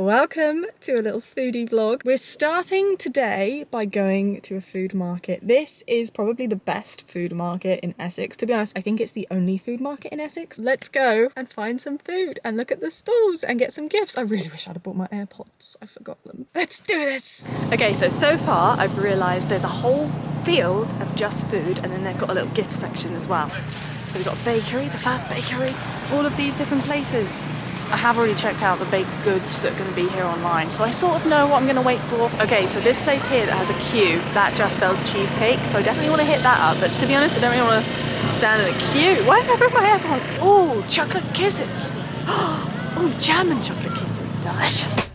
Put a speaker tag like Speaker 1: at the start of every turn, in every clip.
Speaker 1: Welcome to a little foodie vlog. We're starting today by going to a food market. This is probably the best food market in Essex. To be honest, I think it's the only food market in Essex. Let's go and find some food and look at the stalls and get some gifts. I really wish I'd have bought my AirPods. I forgot them. Let's do this. Okay, so far I've realised there's a whole field of just food and then they've got a little gift section as well. So we've got a bakery, the first bakery, all of these different places. I have already checked out the baked goods that are going to be here online, so I sort of know what I'm going to wait for. Okay, so this place here that has a queue, that just sells cheesecake, so I definitely want to hit that up, but to be honest, I don't really want to stand in a queue. Why did I bring my AirPods? Oh, chocolate kisses. Oh, jam and chocolate kisses, delicious.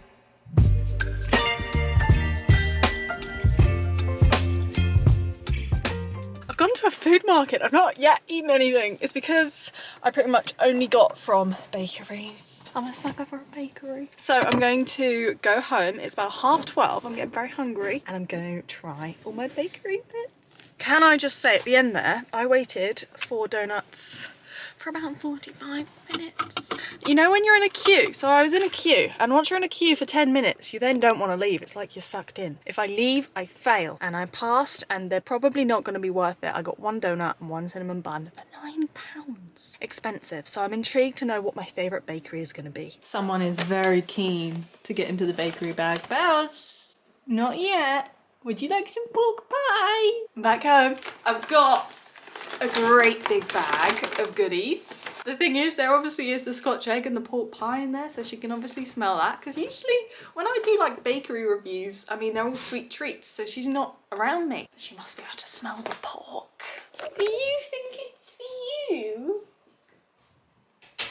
Speaker 1: I've gone to a food market, I've not yet eaten anything. It's because I pretty much only got from bakeries. I'm a sucker for a bakery. So I'm going to go home. It's about 12:30. I'm getting very hungry and I'm going to try all my bakery bits. Can I just say at the end there, I waited for donuts for about 45 minutes. You know when you're in a queue? So I was in a queue, and once you're in a queue for 10 minutes, you then don't want to leave. It's like you're sucked in. If I leave, I fail. And I passed, and they're probably not going to be worth it. I got one donut and one cinnamon bun for £9. Expensive. So I'm intrigued to know what my favourite bakery is going to be. Someone is very keen to get into the bakery bag. Bells, not yet. Would you like some pork pie? Back home. I've got a great big bag of goodies. The thing is, there obviously is the Scotch egg and the pork pie in there, so she can obviously smell that, because usually when I do like bakery reviews, I mean, they're all sweet treats, so she's not around me. She must be able to smell the pork. Do you think it's for you? Have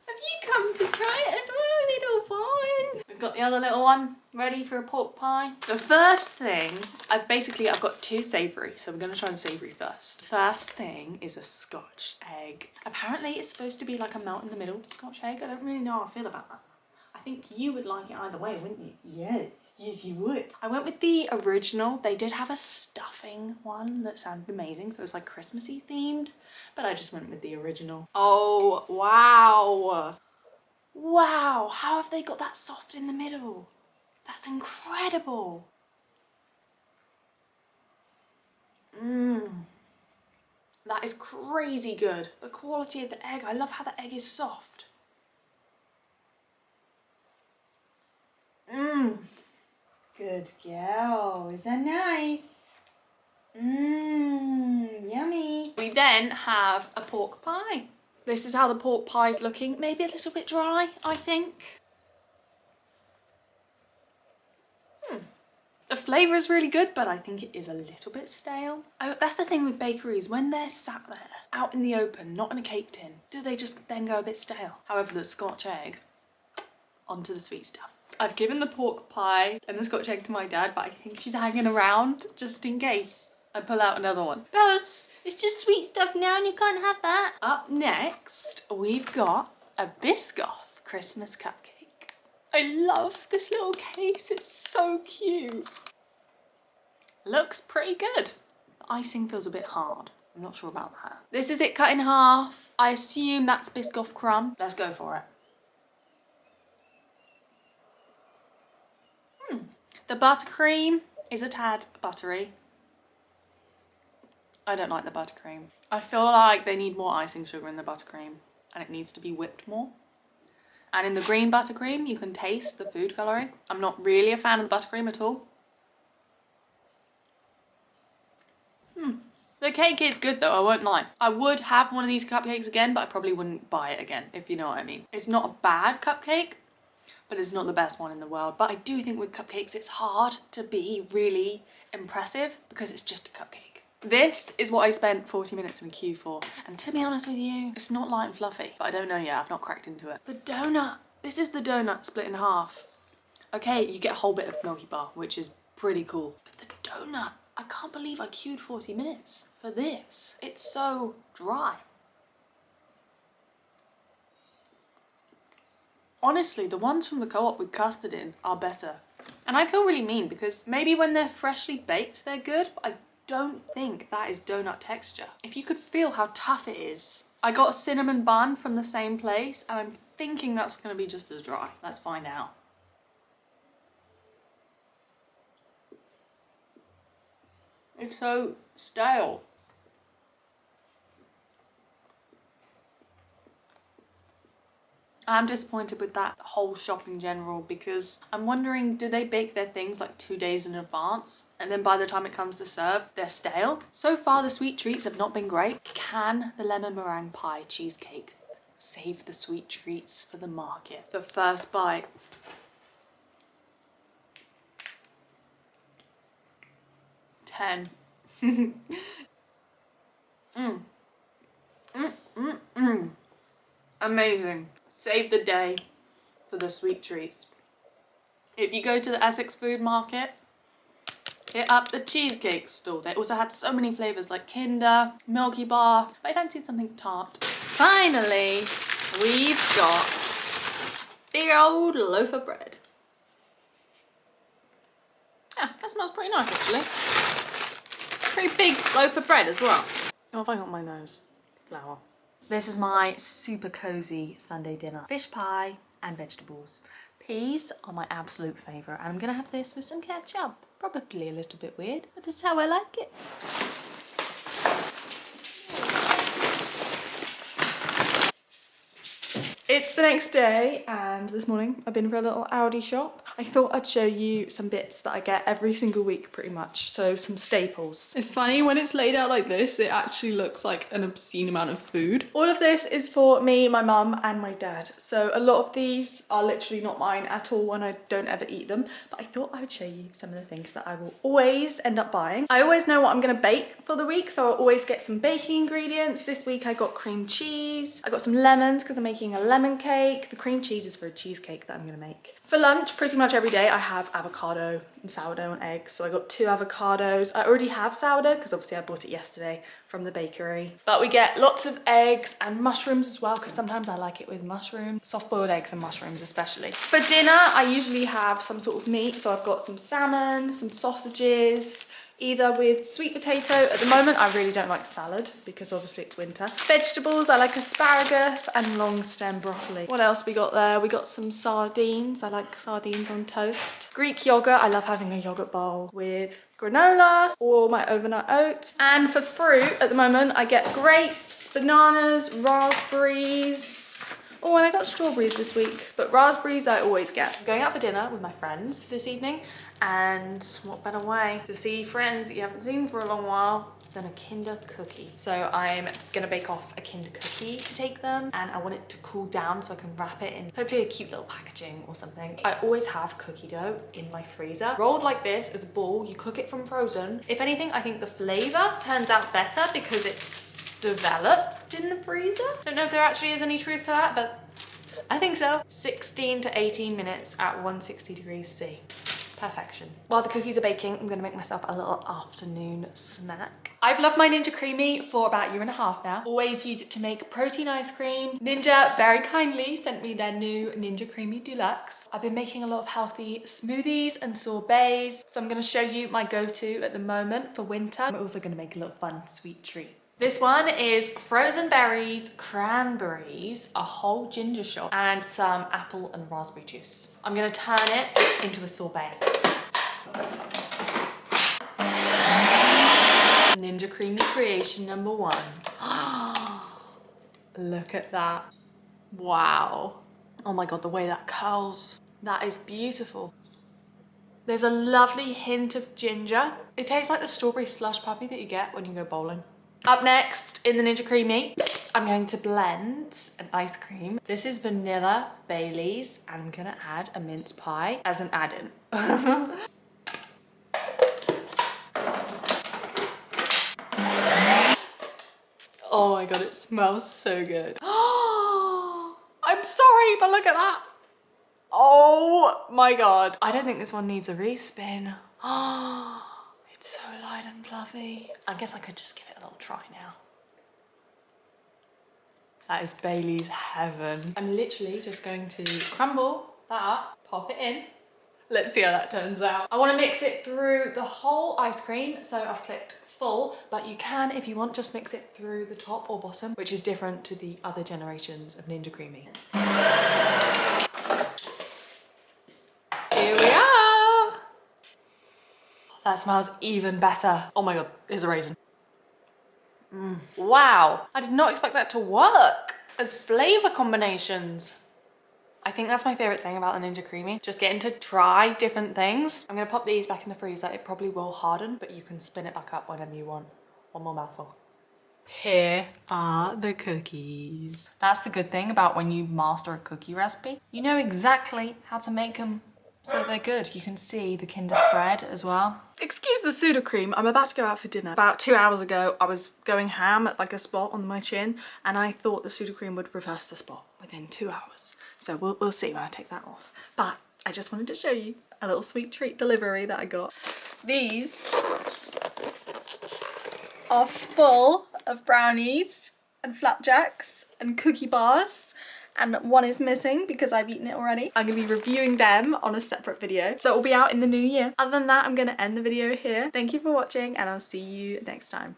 Speaker 1: you come to try it as well, little one? We've got the other little one ready for a pork pie. The first thing, I've got two savoury, so we're going to try the savoury first. First thing is a Scotch egg. Apparently it's supposed to be like a melt in the middle Scotch egg. I don't really know how I feel about that. I think you would like it either way, wouldn't you? Yes you would. I went with the original. They did have a stuffing one that sounded amazing, so it was like Christmassy themed, but I just went with the original. Oh, wow. Wow, how have they got that soft in the middle? That's incredible. That is crazy good. The quality of the egg, I love how the egg is soft. Good girl, is that nice? Yummy. We then have a pork pie. This is how the pork pie is looking. Maybe a little bit dry, I think. The flavour is really good, but I think it is a little bit stale. That's the thing with bakeries. When they're sat there, out in the open, not in a cake tin, do they just then go a bit stale? However, the Scotch egg, onto the sweet stuff. I've given the pork pie and the Scotch egg to my dad, but I think she's hanging around just in case I pull out another one. Because it's just sweet stuff now and you can't have that. Up next, we've got a Biscoff Christmas cupcake. I love this little case, it's so cute. Looks pretty good. The icing feels a bit hard. I'm not sure about that. This is it cut in half. I assume that's Biscoff crumb. Let's go for it. The buttercream is a tad buttery. I don't like the buttercream. I feel like they need more icing sugar in the buttercream and it needs to be whipped more. And in the green buttercream, you can taste the food colouring. I'm not really a fan of the buttercream at all. The cake is good though, I won't lie. I would have one of these cupcakes again, but I probably wouldn't buy it again, if you know what I mean. It's not a bad cupcake, but it's not the best one in the world. But I do think with cupcakes, it's hard to be really impressive because it's just a cupcake. This is what I spent 40 minutes in a queue for. And to be honest with you, it's not light and fluffy, but I don't know yet, I've not cracked into it. The donut, this is the donut split in half. Okay, you get a whole bit of Milky Bar, which is pretty cool. But the donut, I can't believe I queued 40 minutes for this. It's so dry. Honestly, the ones from the Co-op with custard in are better. And I feel really mean because maybe when they're freshly baked, they're good, but I don't think that is donut texture. If you could feel how tough it is. I got a cinnamon bun from the same place and I'm thinking that's gonna be just as dry. Let's find out. It's so stale. I'm disappointed with that whole shop in general because I'm wondering, do they bake their things like 2 days in advance and then by the time it comes to serve, they're stale? So far the sweet treats have not been great. Can the lemon meringue pie cheesecake save the sweet treats for the market? The first bite. Ten. Amazing. Save the day for the sweet treats. If you go to the Essex Food Market, hit up the cheesecake stall. They also had so many flavours like Kinder, Milky Bar, but I fancied something tart. Finally, we've got big old loaf of bread. Yeah, that smells pretty nice actually. Pretty big loaf of bread as well. Oh, have I got my nose? Flour. This is my super cozy Sunday dinner. Fish pie and vegetables. Peas are my absolute favourite and I'm gonna have this with some ketchup. Probably a little bit weird, but it's how I like it. It's the next day and this morning I've been for a little Aldi shop. I thought I'd show you some bits that I get every single week pretty much, so some staples. It's funny when it's laid out like this, it actually looks like an obscene amount of food. All of this is for me, my mum and my dad. So a lot of these are literally not mine at all and I don't ever eat them, but I thought I would show you some of the things that I will always end up buying. I always know what I'm gonna bake for the week, so I'll always get some baking ingredients. This week I got cream cheese. I got some lemons because I'm making a lemon cake. The cream cheese is for a cheesecake that I'm gonna make. For lunch, pretty much every day I have avocado and sourdough and eggs. So I got 2 avocados. I already have sourdough because obviously I bought it yesterday from the bakery. But we get lots of eggs and mushrooms as well because sometimes I like it with mushrooms. Soft-boiled eggs and mushrooms especially. For dinner, I usually have some sort of meat. So I've got some salmon, some sausages, either with sweet potato. At the moment, I really don't like salad because obviously it's winter. Vegetables, I like asparagus and long stem broccoli. What else we got there? We got some sardines. I like sardines on toast. Greek yogurt, I love having a yogurt bowl with granola or my overnight oats. And for fruit, at the moment, I get grapes, bananas, raspberries. Oh, and I got strawberries this week, but raspberries I always get. I'm going out for dinner with my friends this evening, and what better way to see friends that you haven't seen for a long while than a Kinder cookie. So I'm gonna bake off a Kinder cookie to take them, and I want it to cool down so I can wrap it in hopefully a cute little packaging or something. I always have cookie dough in my freezer. Rolled like this as a ball, you cook it from frozen. If anything, I think the flavor turns out better because it's developed in the freezer. Don't know if there actually is any truth to that, but I think so. 16 to 18 minutes at 160 degrees C. Perfection. While the cookies are baking, I'm gonna make myself a little afternoon snack. I've loved my Ninja Creami for about 1.5 years now. Always use it to make protein ice cream. Ninja very kindly sent me their new Ninja Creami Deluxe. I've been making a lot of healthy smoothies and sorbets, so I'm gonna show you my go-to at the moment for winter. I'm also gonna make a little fun sweet treat. This one is frozen berries, cranberries, a whole ginger shot, and some apple and raspberry juice. I'm gonna turn it into a sorbet. Ninja Creami creation number 1. Look at that. Wow. Oh my God, the way that curls. That is beautiful. There's a lovely hint of ginger. It tastes like the strawberry slush puppy that you get when you go bowling. Up next in the Ninja Creami, I'm going to blend an ice cream. This is vanilla Baileys, and I'm gonna add a mince pie as an add-in. Oh my God, it smells so good. I'm sorry, but look at that. Oh my God. I don't think this one needs a respin. It's so light and fluffy. I guess I could just give it a little try now. That is Bailey's heaven. I'm literally just going to crumble that up, pop it in. Let's see how that turns out. I want to mix it through the whole ice cream, so I've clicked full, but you can, if you want, just mix it through the top or bottom, which is different to the other generations of Ninja Creami. Here we are. That smells even better. Oh my God, here's a raisin. Wow, I did not expect that to work as flavor combinations. I think that's my favorite thing about the Ninja Creami. Just getting to try different things. I'm gonna pop these back in the freezer. It probably will harden, but you can spin it back up whenever you want. One more mouthful. Here are the cookies. That's the good thing about when you master a cookie recipe. You know exactly how to make them so they're good. You can see the Kinder spread as well. Excuse the Sudocreme, I'm about to go out for dinner. About 2 hours ago, I was going ham at like a spot on my chin, and I thought the Sudocreme would reverse the spot within 2 hours. So we'll see when I take that off. But I just wanted to show you a little sweet treat delivery that I got. These are full of brownies and flapjacks and cookie bars, and one is missing because I've eaten it already. I'm gonna be reviewing them on a separate video that will be out in the new year. Other than that, I'm gonna end the video here. Thank you for watching, and I'll see you next time.